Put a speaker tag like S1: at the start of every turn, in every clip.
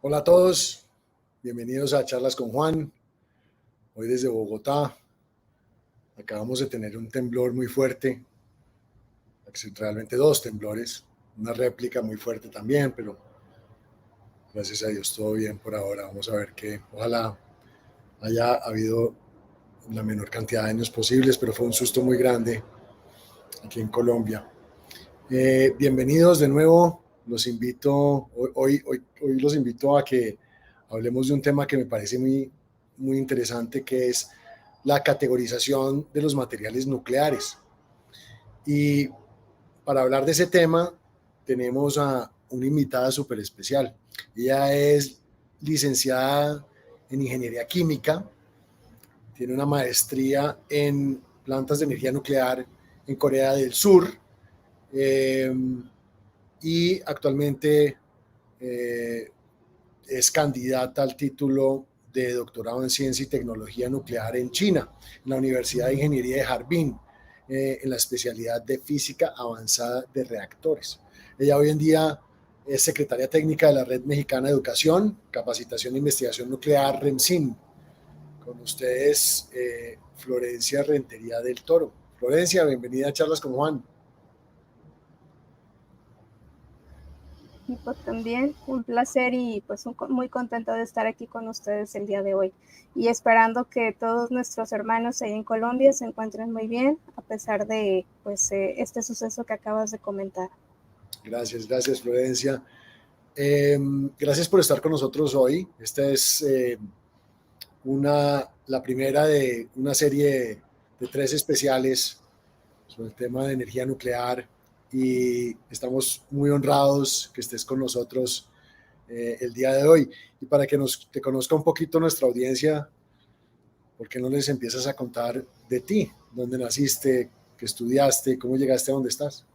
S1: Hola a todos, bienvenidos a Charlas con Juan. Hoy desde Bogotá. Acabamos de tener un temblor muy fuerte, realmente dos temblores, una réplica muy fuerte también, pero gracias a Dios todo bien por ahora. Vamos a ver que ojalá haya habido la menor cantidad de daños posibles, pero fue un susto muy grande aquí en Colombia. Bienvenidos de nuevo. Los invito, hoy los invito a que hablemos de un tema que me parece muy interesante, que es la categorización de los materiales nucleares. Y para hablar de ese tema, tenemos a una invitada súper especial. Ella es licenciada en Ingeniería Química, tiene una maestría en plantas de energía nuclear en Corea del Sur, y actualmente es candidata al título de doctorado en Ciencia y Tecnología Nuclear en China, en la Universidad de Ingeniería de Harbin, en la especialidad de Física Avanzada de Reactores. Ella hoy en día es secretaria técnica de la Red Mexicana de Educación, Capacitación e Investigación Nuclear, REMSIN. Con ustedes, Florencia Rentería del Toro. Florencia, bienvenida a Charlas con Juan.
S2: Y pues también un placer y pues muy contenta de estar aquí con ustedes el día de hoy y esperando que todos nuestros hermanos ahí en Colombia se encuentren muy bien a pesar de pues este suceso que acabas de comentar.
S1: Gracias Florencia. Gracias por estar con nosotros hoy. Esta es la primera de una serie de 3 especiales sobre el tema de energía nuclear y estamos muy honrados que estés con nosotros el día de hoy. Y para que te conozca un poquito nuestra audiencia, ¿por qué no les empiezas a contar de ti? ¿Dónde naciste? ¿Qué estudiaste? ¿Cómo llegaste a donde estás?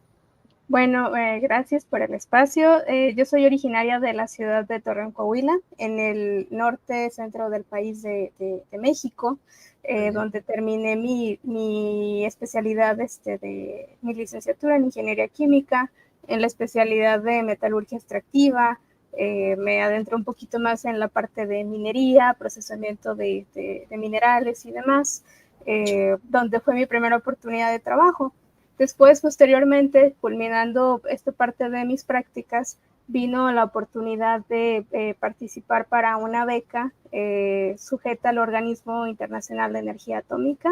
S2: Bueno, gracias por el espacio. Yo soy originaria de la ciudad de Torreón, Coahuila, en el norte centro del país de México, donde terminé mi especialidad de mi licenciatura en Ingeniería Química, en la especialidad de Metalurgia Extractiva. Me adentré un poquito más en la parte de minería, procesamiento de minerales y demás, donde fue mi primera oportunidad de trabajo. Después, posteriormente, culminando esta parte de mis prácticas, vino la oportunidad de participar para una beca sujeta al Organismo Internacional de Energía Atómica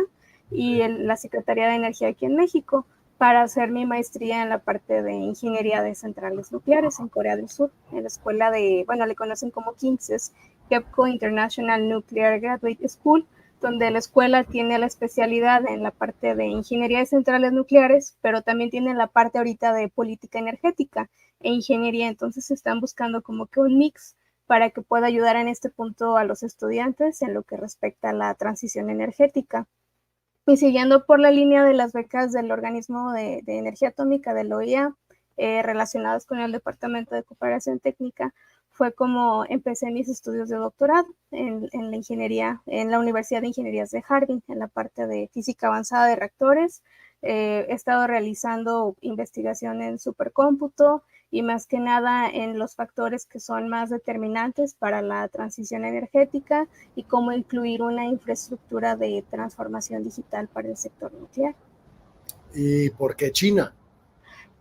S2: y la Secretaría de Energía aquí en México para hacer mi maestría en la parte de Ingeniería de Centrales Nucleares en Corea del Sur, en la escuela de, bueno, le conocen como KINCES, KEPCO International Nuclear Graduate School, donde la escuela tiene la especialidad en la parte de ingeniería de centrales nucleares, pero también tiene la parte ahorita de política energética e ingeniería. Entonces están buscando como que un mix para que pueda ayudar en este punto a los estudiantes en lo que respecta a la transición energética. Y siguiendo por la línea de las becas del organismo de energía atómica del OIA, relacionadas con el Departamento de Cooperación Técnica, fue como empecé mis estudios de doctorado en la ingeniería, en la Universidad de Ingenierías de Harbin, en la parte de física avanzada de reactores. He estado realizando investigación en supercómputo y más que nada en los factores que son más determinantes para la transición energética y cómo incluir una infraestructura de transformación digital para el sector nuclear.
S1: ¿Y por qué China?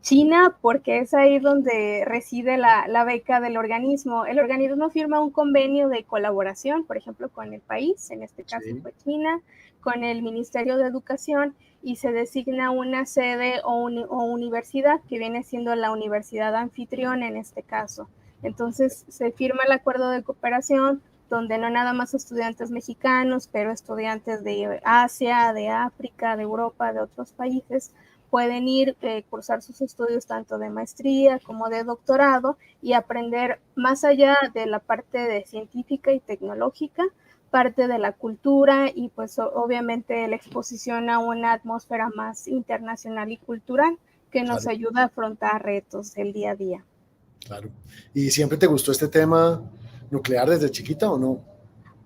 S2: China, porque es ahí donde reside la beca del organismo. El organismo firma un convenio de colaboración, por ejemplo, con el país, en este caso fue China, con el Ministerio de Educación, y se designa una sede o universidad que viene siendo la universidad anfitriona en este caso. Entonces se firma el acuerdo de cooperación donde no nada más estudiantes mexicanos, pero estudiantes de Asia, de África, de Europa, de otros países, pueden ir cursar sus estudios tanto de maestría como de doctorado y aprender más allá de la parte de científica y tecnológica, parte de la cultura y pues obviamente la exposición a una atmósfera más internacional y cultural que nos ayuda a afrontar retos del día a día.
S1: Claro. ¿Y siempre te gustó este tema nuclear desde chiquita o no?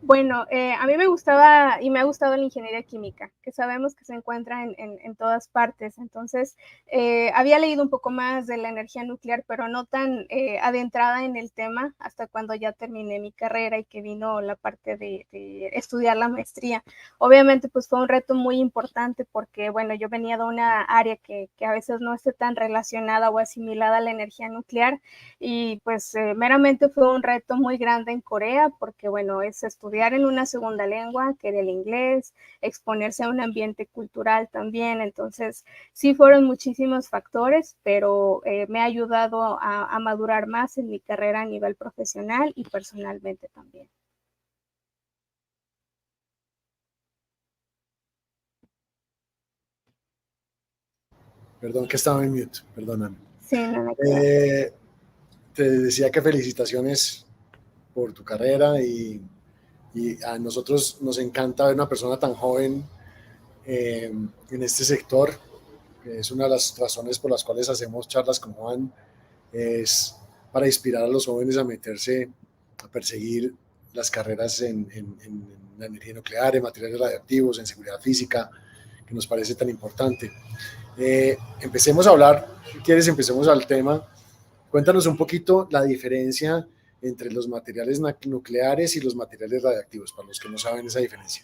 S2: Bueno, a mí me gustaba y me ha gustado la ingeniería química, que sabemos que se encuentra en todas partes. Entonces, había leído un poco más de la energía nuclear, pero no tan adentrada en el tema hasta cuando ya terminé mi carrera y que vino la parte de estudiar la maestría. Obviamente, pues fue un reto muy importante porque, bueno, yo venía de una área que a veces no esté tan relacionada o asimilada a la energía nuclear y pues meramente fue un reto muy grande en Corea porque, bueno, es estudiar en una segunda lengua, que era el inglés, exponerse a un ambiente cultural también, entonces sí fueron muchísimos factores, pero me ha ayudado a madurar más en mi carrera a nivel profesional y personalmente también.
S1: Perdón que estaba en mute, perdóname.
S2: Sí, no me queda.
S1: Eh, Te decía que felicitaciones por tu carrera y a nosotros nos encanta ver una persona tan joven en este sector, que es una de las razones por las cuales hacemos charlas con Juan, es para inspirar a los jóvenes a meterse, a perseguir las carreras en la energía nuclear, en materiales radiactivos, en seguridad física, que nos parece tan importante. Empecemos a hablar, si quieres, empecemos al tema. Cuéntanos un poquito la diferencia entre los materiales nucleares y los materiales radiactivos, para los que no saben esa diferencia.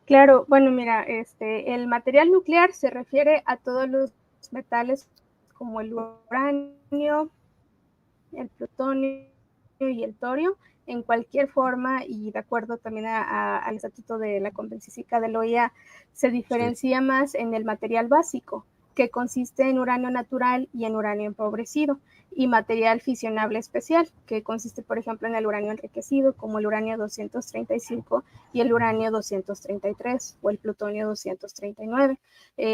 S2: Claro, bueno, mira, el material nuclear se refiere a todos los metales como el uranio, el plutonio y el torio en cualquier forma y de acuerdo también al estatuto de la Convención Física de la OEA, se
S1: Sí.
S2: diferencia más en el material básico, que consiste en uranio natural y en uranio empobrecido, y material fisionable especial, que consiste, por ejemplo, en el uranio enriquecido, como el uranio 235 y el uranio 233 o el plutonio 239.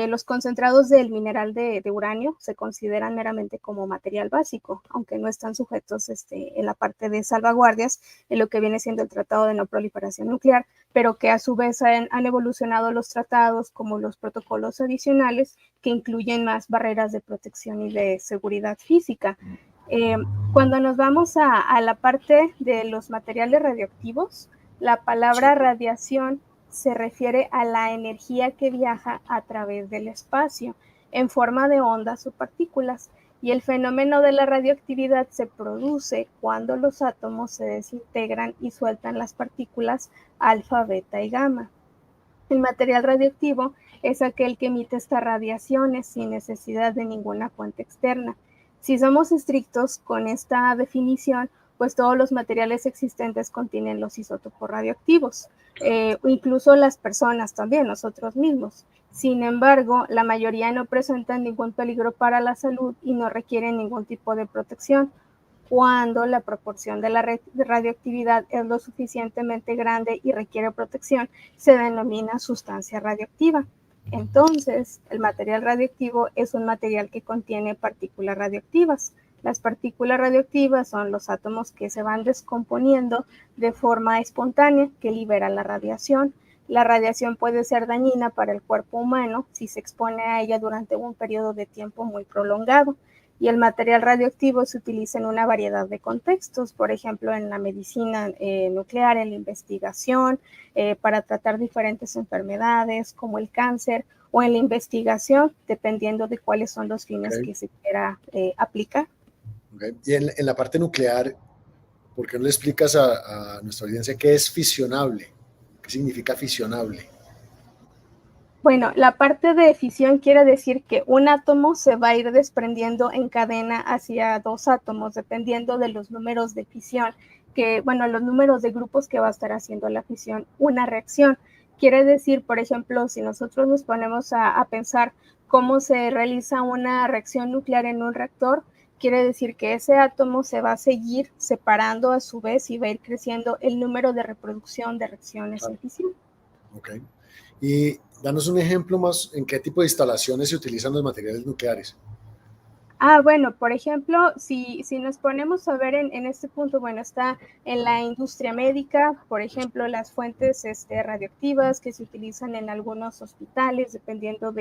S2: Los concentrados del mineral de uranio se consideran meramente como material básico, aunque no están sujetos en la parte de salvaguardias en lo que viene siendo el Tratado de No Proliferación Nuclear, pero que a su vez han evolucionado los tratados como los protocolos adicionales que incluyen más barreras de protección y de seguridad física. Eh, Cuando nos vamos a la parte de los materiales radioactivos, la
S1: Sí.
S2: palabra radiación se refiere a la energía que viaja a través del espacio en forma de ondas o partículas. Y el fenómeno de la radioactividad se produce cuando los átomos se desintegran y sueltan las partículas alfa, beta y gamma. El material radioactivo es aquel que emite estas radiaciones sin necesidad de ninguna fuente externa. Si somos estrictos con esta definición, pues todos los materiales existentes contienen los isótopos radioactivos,
S1: Claro.
S2: incluso las personas también, nosotros mismos. Sin embargo, la mayoría no presentan ningún peligro para la salud y no requieren ningún tipo de protección cuando la proporción de la radioactividad es lo suficientemente grande y requiere protección, se denomina sustancia radioactiva. Entonces, el material radioactivo es un material que contiene partículas radioactivas. Las partículas radioactivas son los átomos que se van descomponiendo de forma espontánea, que libera la radiación. La radiación puede ser dañina para el cuerpo humano si se expone a ella durante un periodo de tiempo muy prolongado. Y el material radioactivo se utiliza en una variedad de contextos, por ejemplo, en la medicina nuclear, en la investigación, para tratar diferentes enfermedades como el cáncer, o en la investigación, dependiendo de cuáles son los fines
S1: Okay.
S2: que se quiera aplicar.
S1: Okay. Y en la parte nuclear, ¿por qué no le explicas a nuestra audiencia qué es fisionable? ¿Qué significa fisionable?
S2: Bueno, la parte de fisión quiere decir que un átomo se va a ir desprendiendo en cadena hacia dos átomos, dependiendo de los números de fisión, los números de grupos que va a estar haciendo la fisión, una reacción. Quiere decir, por ejemplo, si nosotros nos ponemos a pensar cómo se realiza una reacción nuclear en un reactor, quiere decir que ese átomo se va a seguir separando a su vez y va a ir creciendo el número de reproducción de reacciones
S1: Claro.
S2: en fisión.
S1: Okay. Y danos un ejemplo más en qué tipo de instalaciones se utilizan los materiales nucleares.
S2: Bueno, por ejemplo, si nos ponemos a ver en este punto, bueno, está en la industria médica, por ejemplo, las fuentes radioactivas que se utilizan en algunos hospitales, dependiendo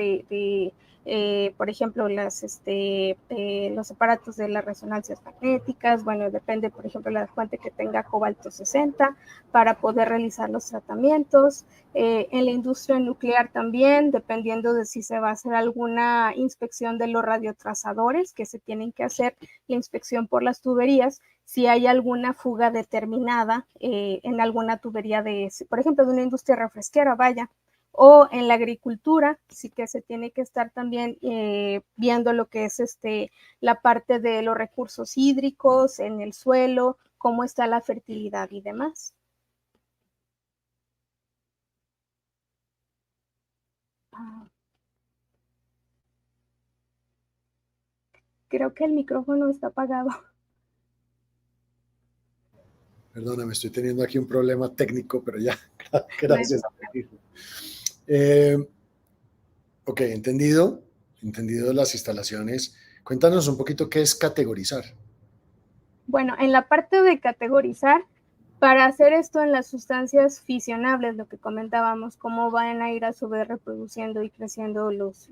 S2: por ejemplo, los aparatos de las resonancias magnéticas, bueno, depende, por ejemplo, la fuente que tenga cobalto 60 para poder realizar los tratamientos. En la industria nuclear también, dependiendo de si se va a hacer alguna inspección de los radiotrazadores, que se tienen que hacer la inspección por las tuberías, si hay alguna fuga determinada en alguna tubería por ejemplo, de una industria refresquera, vaya, o en la agricultura, sí que se tiene que estar también viendo lo que es la parte de los recursos hídricos en el suelo, cómo está la fertilidad y demás. Creo que el micrófono está apagado.
S1: Perdóname, estoy teniendo aquí un problema técnico, pero ya,
S2: No hay
S1: gracias.
S2: problema.
S1: Ok, entendido las instalaciones. Cuéntanos un poquito qué es categorizar.
S2: Bueno, en la parte de categorizar, para hacer esto en las sustancias fisionables, lo que comentábamos, cómo van a ir a su vez reproduciendo y creciendo los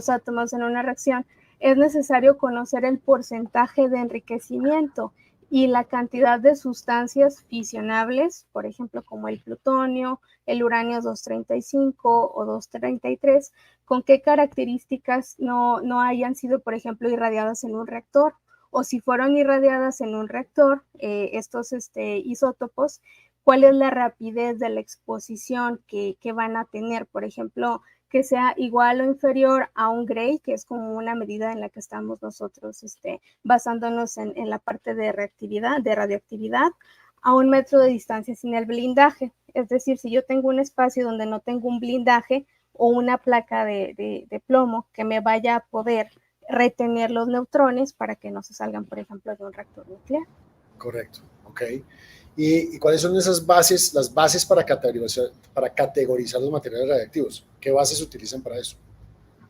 S2: átomos en una reacción, es necesario conocer el porcentaje de enriquecimiento y la cantidad de sustancias fisionables, por ejemplo, como el plutonio, el uranio 235 o 233, con qué características no hayan sido, por ejemplo, irradiadas en un reactor, o si fueron irradiadas en un reactor, estos isótopos, cuál es la rapidez de la exposición que van a tener, por ejemplo, que sea igual o inferior a un Gray, que es como una medida en la que estamos nosotros basándonos en la parte de radioactividad, a 1 metro de distancia sin el blindaje. Es decir, si yo tengo un espacio donde no tengo un blindaje o una placa de plomo que me vaya a poder retener los neutrones para que no se salgan, por ejemplo, de un reactor nuclear.
S1: Correcto, ok. ¿Y cuáles son esas bases, las bases para categorizar los materiales radiactivos? ¿Qué bases se utilizan para eso?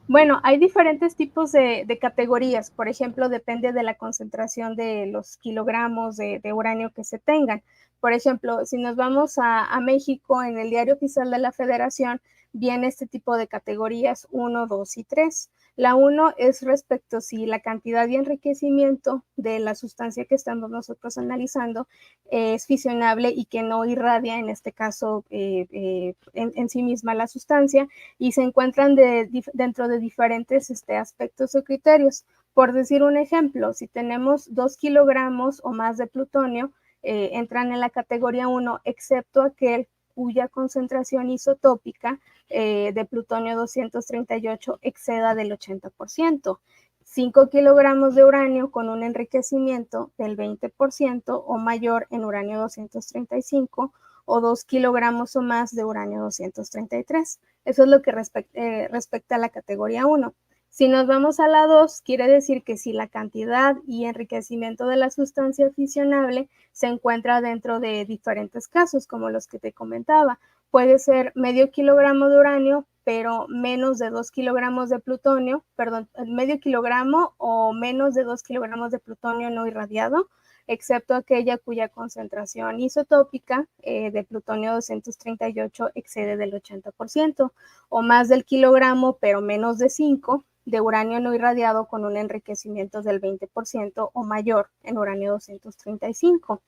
S2: Bueno, hay diferentes tipos de categorías. Por ejemplo, depende de la concentración de los kilogramos de uranio que se tengan. Por ejemplo, si nos vamos a México, en el Diario Oficial de la Federación, viene este tipo de categorías 1, 2 y 3. La 1 es respecto si la cantidad y enriquecimiento de la sustancia que estamos nosotros analizando es fisionable y que no irradia, en este caso, en sí misma la sustancia, y se encuentran dentro de diferentes aspectos o criterios. Por decir un ejemplo, si tenemos 2 kilogramos o más de plutonio, entran en la categoría 1, excepto aquel cuya concentración isotópica de plutonio 238 exceda del 80%. 5 kilogramos de uranio con un enriquecimiento del 20% o mayor en uranio 235 o 2 kilogramos o más de uranio 233. Eso es lo que respecta a la categoría 1. Si nos vamos a la 2, quiere decir que si la cantidad y enriquecimiento de la sustancia fisionable se encuentra dentro de diferentes casos, como los que te comentaba. Puede ser medio kilogramo de uranio, pero menos de 2 kilogramos de plutonio, perdón, medio kilogramo o menos de 2 kilogramos de plutonio no irradiado, excepto aquella cuya concentración isotópica de plutonio 238 excede del 80%, o más del kilogramo, pero menos de 5, de uranio no irradiado con un enriquecimiento del 20% o mayor en uranio 235.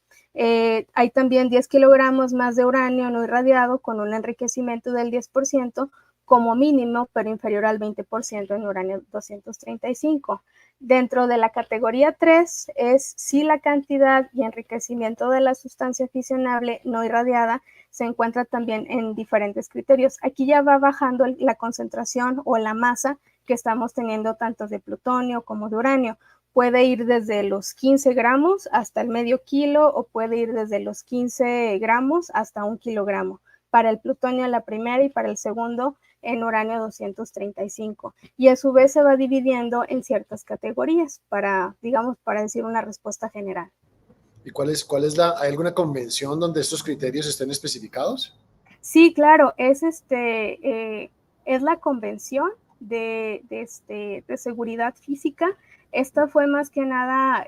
S2: Hay también 10 kilogramos más de uranio no irradiado con un enriquecimiento del 10% como mínimo, pero inferior al 20% en uranio 235. Dentro de la categoría 3 es si la cantidad y enriquecimiento de la sustancia fisionable no irradiada se encuentra también en diferentes criterios. Aquí ya va bajando la concentración o la masa que estamos teniendo tanto de plutonio como de uranio. Puede ir desde los 15 gramos hasta el medio kilo o puede ir desde los 15 gramos hasta 1 kilogramo. Para el plutonio la primera y para el segundo en uranio 235. Y a su vez se va dividiendo en ciertas categorías para, digamos, para decir una respuesta general.
S1: ¿Y hay alguna convención donde estos criterios estén especificados?
S2: Sí, claro, es la convención de seguridad física Esta fue más que nada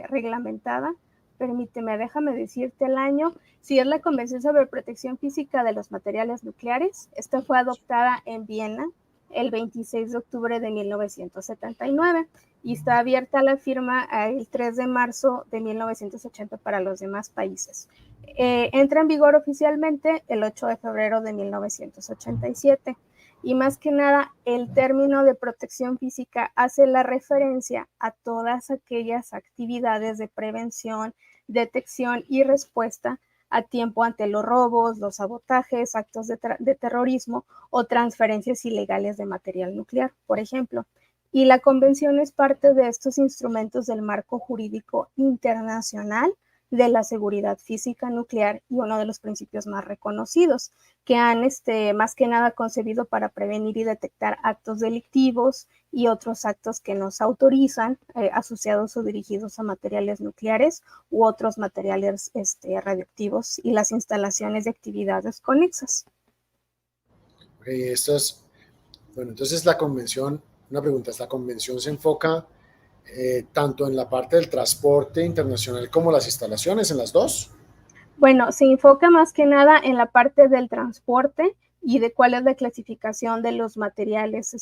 S2: reglamentada. Permíteme, déjame decirte el año. Sí, es la Convención sobre Protección Física de los Materiales Nucleares. Esta fue adoptada en Viena el 26 de octubre de 1979 y está abierta la firma el 3 de marzo de 1980 para los demás países. Entra en vigor oficialmente el 8 de febrero de 1987. Y más que nada, el término de protección física hace la referencia a todas aquellas actividades de prevención, detección y respuesta a tiempo ante los robos, los sabotajes, actos de terrorismo o transferencias ilegales de material nuclear, por ejemplo. Y la convención es parte de estos instrumentos del marco jurídico internacional de la seguridad física nuclear y uno de los principios más reconocidos que han más que nada concebido para prevenir y detectar actos delictivos y otros actos que nos autorizan asociados o dirigidos a materiales nucleares u otros materiales radioactivos y las instalaciones de actividades conexas.
S1: Okay, bueno, entonces la convención, una pregunta, ¿esta convención se enfoca tanto en la parte del transporte internacional como las instalaciones, en las dos?
S2: Bueno, se enfoca más que nada en la parte del transporte y de cuál es la clasificación de los materiales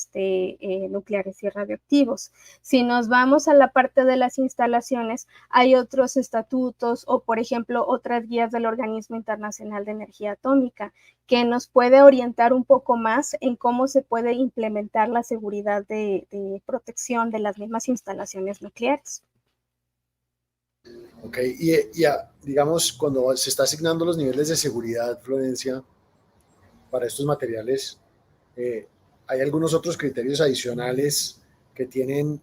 S2: nucleares y radioactivos. Si nos vamos a la parte de las instalaciones, hay otros estatutos o, por ejemplo, otras guías del Organismo Internacional de Energía Atómica que nos puede orientar un poco más en cómo se puede implementar la seguridad de protección de las mismas instalaciones nucleares.
S1: Ok, digamos, cuando se está asignando los niveles de seguridad, Florencia, para estos materiales, hay algunos otros criterios adicionales que tienen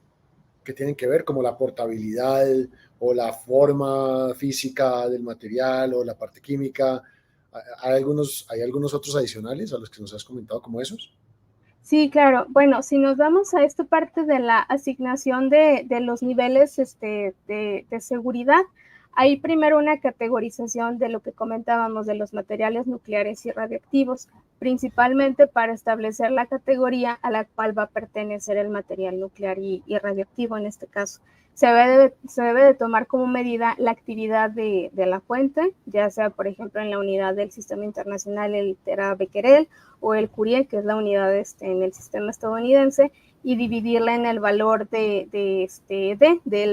S1: que ver, como la portabilidad o la forma física del material o la parte química. ¿Hay algunos otros adicionales a los que nos has comentado como esos?
S2: Sí, claro. Bueno, si nos vamos a esta parte de la asignación de los niveles de seguridad, hay primero una categorización de lo que comentábamos de los materiales nucleares y radioactivos, principalmente para establecer la categoría a la cual va a pertenecer el material nuclear y radioactivo en este caso. Se debe de tomar como medida la actividad de la fuente, ya sea, por ejemplo, en la unidad del Sistema Internacional, el Tera-Becquerel, o el Curie, que es la unidad en el sistema estadounidense, y dividirla en el valor del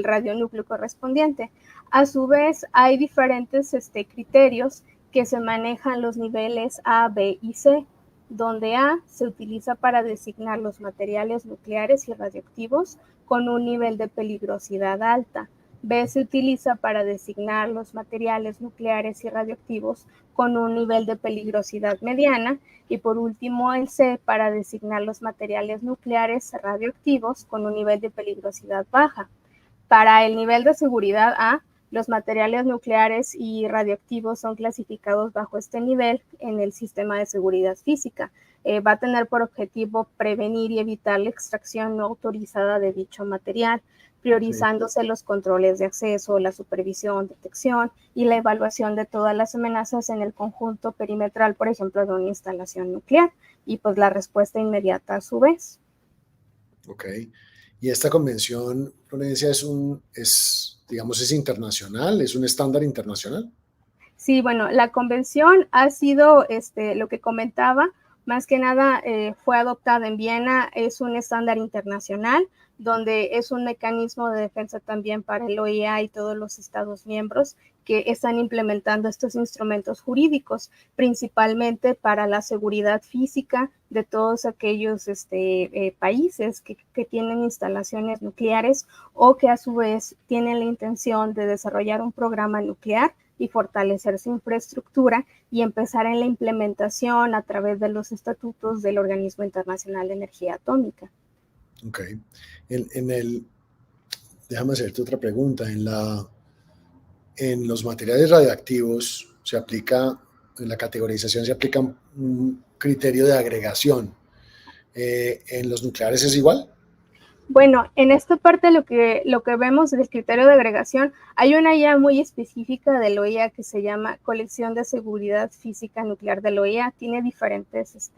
S2: radionúcleo correspondiente. A su vez, hay diferentes criterios que se manejan los niveles A, B y C, donde A se utiliza para designar los materiales nucleares y radioactivos con un nivel de peligrosidad alta. B se utiliza para designar los materiales nucleares y radioactivos con un nivel de peligrosidad mediana y por último el C para designar los materiales nucleares radioactivos con un nivel de peligrosidad baja. Para el nivel de seguridad A, los materiales nucleares y radioactivos son clasificados bajo este nivel en el sistema de seguridad física. Va a tener por objetivo prevenir y evitar la extracción no autorizada de dicho material, priorizándose los controles de acceso, la supervisión, detección y la evaluación de todas las amenazas en el conjunto perimetral, por ejemplo, de una instalación nuclear, y pues la respuesta inmediata a su vez.
S1: Ok. Y esta convención, Florencia, digamos, es internacional, es un estándar internacional.
S2: Sí, bueno, la convención ha sido lo que comentaba, más que nada fue adoptada en Viena, es un estándar internacional, donde es un mecanismo de defensa también para el OEA y todos los Estados miembros que están implementando estos instrumentos jurídicos, principalmente para la seguridad física de todos aquellos países que tienen instalaciones nucleares o que a su vez tienen la intención de desarrollar un programa nuclear y fortalecer su infraestructura y empezar en la implementación a través de los estatutos del Organismo Internacional de Energía Atómica.
S1: Ok. Déjame hacerte otra pregunta. En los materiales radioactivos en la categorización se aplica un criterio de agregación. ¿En los nucleares es igual?
S2: Bueno, en esta parte lo que vemos del criterio de agregación, hay una guía muy específica del OEA que se llama Colección de Seguridad Física Nuclear del OEA. Tiene diferentes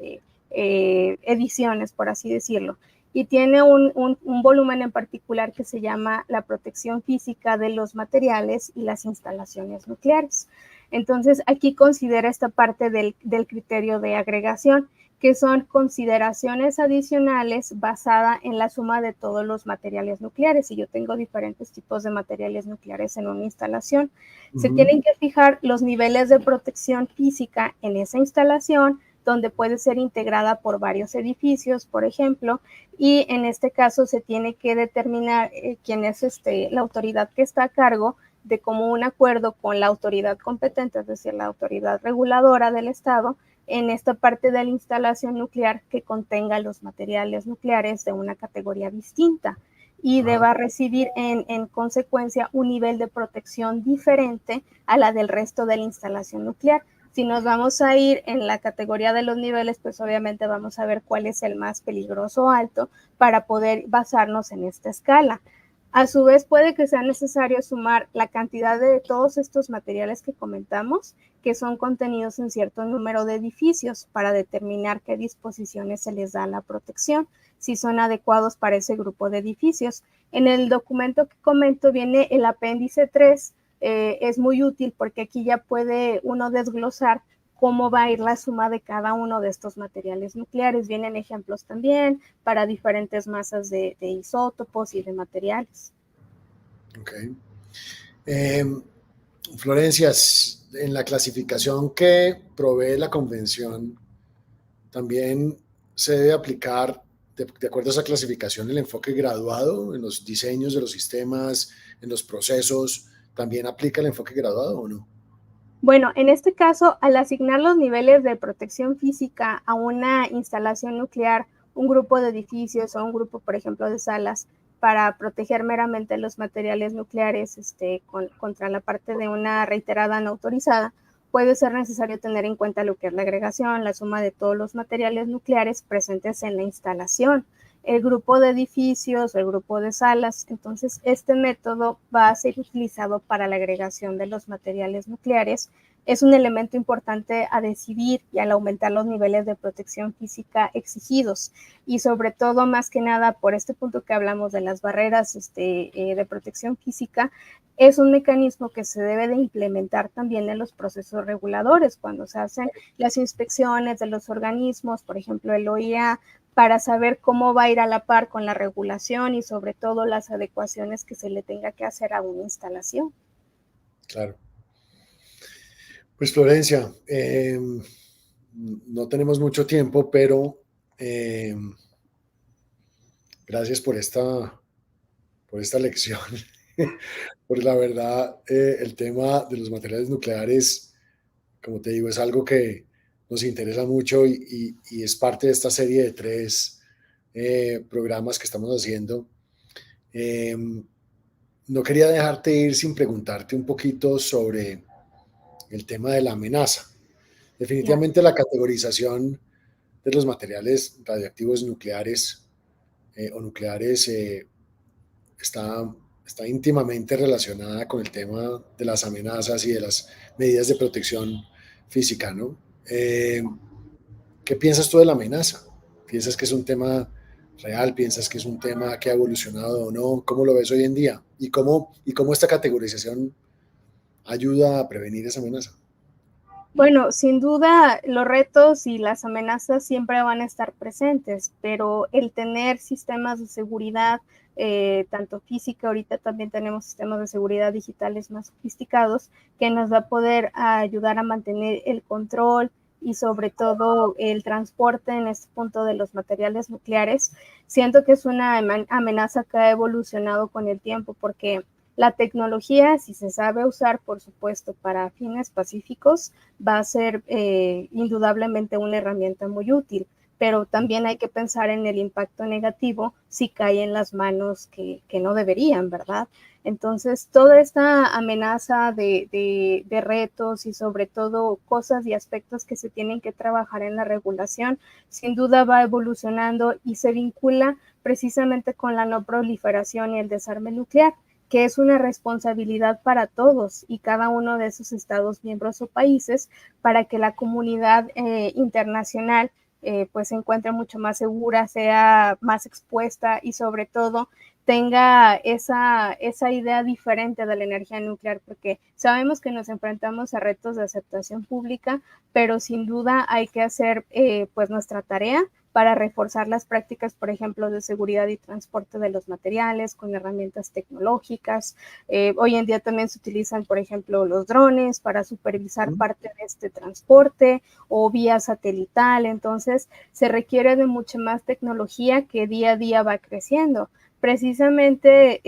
S2: ediciones, por así decirlo. y tiene un volumen en particular que se llama la protección física de los materiales y las instalaciones nucleares. Entonces, aquí considera esta parte del criterio de agregación, que son consideraciones adicionales basadas en la suma de todos los materiales nucleares. Y yo tengo diferentes tipos de materiales nucleares en una instalación. Se tienen que fijar los niveles de protección física en esa instalación, donde puede ser integrada por varios edificios, por ejemplo, y en este caso se tiene que determinar quién es la autoridad que está a cargo de común acuerdo con la autoridad competente, es decir, la autoridad reguladora del Estado, en esta parte de la instalación nuclear que contenga los materiales nucleares de una categoría distinta y deba recibir en consecuencia un nivel de protección diferente a la del resto de la instalación nuclear. Si nos vamos a ir en la categoría de los niveles, pues obviamente vamos a ver cuál es el más peligroso o alto para poder basarnos en esta escala. A su vez, puede que sea necesario sumar la cantidad de todos estos materiales que comentamos, que son contenidos en cierto número de edificios, para determinar qué disposiciones se les da la protección, si son adecuados para ese grupo de edificios. En el documento que comento viene el apéndice 3, es muy útil porque aquí ya puede uno desglosar cómo va a ir la suma de cada uno de estos materiales nucleares. Vienen ejemplos también para diferentes masas de isótopos y de materiales.
S1: Ok. Florencia, en la clasificación que provee la convención, también se debe aplicar, de acuerdo a esa clasificación, el enfoque graduado en los diseños de los sistemas, en los procesos. ¿También aplica el enfoque graduado o no?
S2: Bueno, en este caso, al asignar los niveles de protección física a una instalación nuclear, un grupo de edificios o un grupo, por ejemplo, de salas, para proteger meramente los materiales nucleares contra la parte de una reiterada no autorizada, puede ser necesario tener en cuenta lo que es la agregación, la suma de todos los materiales nucleares presentes en la instalación, el grupo de edificios, el grupo de salas. Entonces, este método va a ser utilizado para la agregación de los materiales nucleares. Es un elemento importante a decidir y al aumentar los niveles de protección física exigidos. Y sobre todo, más que nada, por este punto que hablamos de las barreras de protección física, es un mecanismo que se debe de implementar también en los procesos reguladores, cuando se hacen las inspecciones de los organismos, por ejemplo, el OIA, para saber cómo va a ir a la par con la regulación y sobre todo las adecuaciones que se le tenga que hacer a una instalación.
S1: Claro. Pues Florencia, no tenemos mucho tiempo, pero gracias por esta lección. Por la verdad, el tema de los materiales nucleares, como te digo, es algo que nos interesa mucho y es parte de esta serie de 3 programas que estamos haciendo. No quería dejarte ir sin preguntarte un poquito sobre el tema de la amenaza. Definitivamente la categorización de los materiales radiactivos nucleares o nucleares está íntimamente relacionada con el tema de las amenazas y de las medidas de protección física, ¿no? ¿Qué piensas tú de la amenaza? ¿Piensas que es un tema real? ¿Piensas que es un tema que ha evolucionado o no? ¿Cómo lo ves hoy en día? ¿Y cómo esta categorización ayuda a prevenir esa amenaza?
S2: Bueno, sin duda los retos y las amenazas siempre van a estar presentes, pero el tener sistemas de seguridad, tanto física, ahorita también tenemos sistemas de seguridad digitales más sofisticados, que nos va a poder ayudar a mantener el control y sobre todo el transporte en este punto de los materiales nucleares. Siento que es una amenaza que ha evolucionado con el tiempo, porque la tecnología, si se sabe usar, por supuesto, para fines pacíficos, va a ser indudablemente una herramienta muy útil, pero también hay que pensar en el impacto negativo si cae en las manos que no deberían, ¿verdad? Entonces, toda esta amenaza de retos y sobre todo cosas y aspectos que se tienen que trabajar en la regulación, sin duda va evolucionando y se vincula precisamente con la no proliferación y el desarme nuclear, que es una responsabilidad para todos y cada uno de esos estados miembros o países, para que la comunidad internacional pues se encuentre mucho más segura, sea más expuesta y sobre todo tenga esa idea diferente de la energía nuclear, porque sabemos que nos enfrentamos a retos de aceptación pública, pero sin duda hay que hacer pues nuestra tarea para reforzar las prácticas, por ejemplo, de seguridad y transporte de los materiales con herramientas tecnológicas. Hoy en día también se utilizan, por ejemplo, los drones para supervisar parte de este transporte o vía satelital. Entonces, se requiere de mucha más tecnología que día a día va creciendo. Precisamente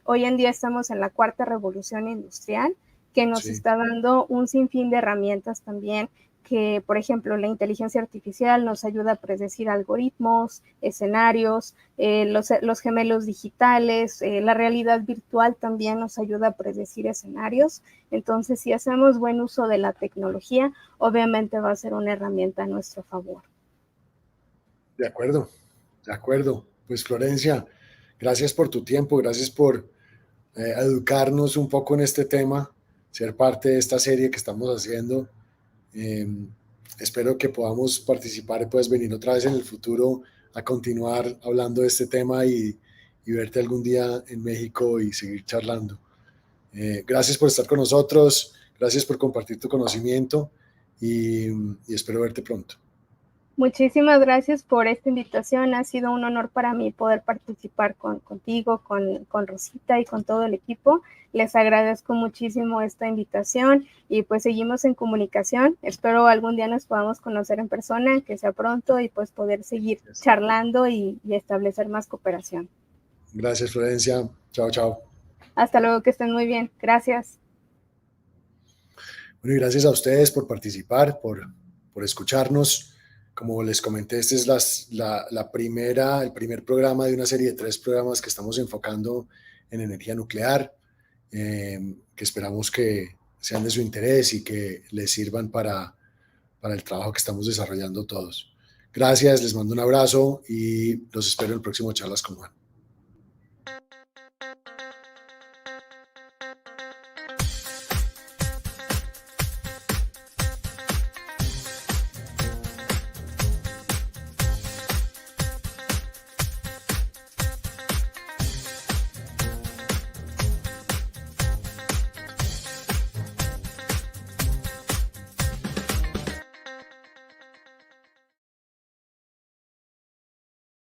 S2: hoy en día estamos en la cuarta revolución industrial que nos está dando un sinfín de herramientas también que, por ejemplo, la inteligencia artificial nos ayuda a predecir algoritmos, escenarios, los gemelos digitales, la realidad virtual también nos ayuda a predecir escenarios. Entonces, si hacemos buen uso de la tecnología, obviamente va a ser una herramienta a nuestro favor.
S1: De acuerdo, de acuerdo. Pues Florencia, gracias por tu tiempo, gracias por educarnos un poco en este tema, ser parte de esta serie que estamos haciendo. Espero que podamos participar y puedas venir otra vez en el futuro a continuar hablando de este tema y verte algún día en México y seguir charlando. Gracias por estar con nosotros, gracias por compartir tu conocimiento y espero verte pronto.
S2: Muchísimas gracias por esta invitación. Ha sido un honor para mí poder participar contigo, con Rosita y con todo el equipo. Les agradezco muchísimo esta invitación y pues seguimos en comunicación. Espero algún día nos podamos conocer en persona, que sea pronto y pues poder seguir charlando y establecer más cooperación.
S1: Gracias, Florencia. Chao, chao.
S2: Hasta luego, que estén muy bien. Gracias.
S1: Bueno, y gracias a ustedes por participar, por escucharnos. Como les comenté, este es el primer programa de una serie de 3 programas que estamos enfocando en energía nuclear, que esperamos que sean de su interés y que les sirvan para el trabajo que estamos desarrollando todos. Gracias, les mando un abrazo y los espero en el próximo Charlas con Juan.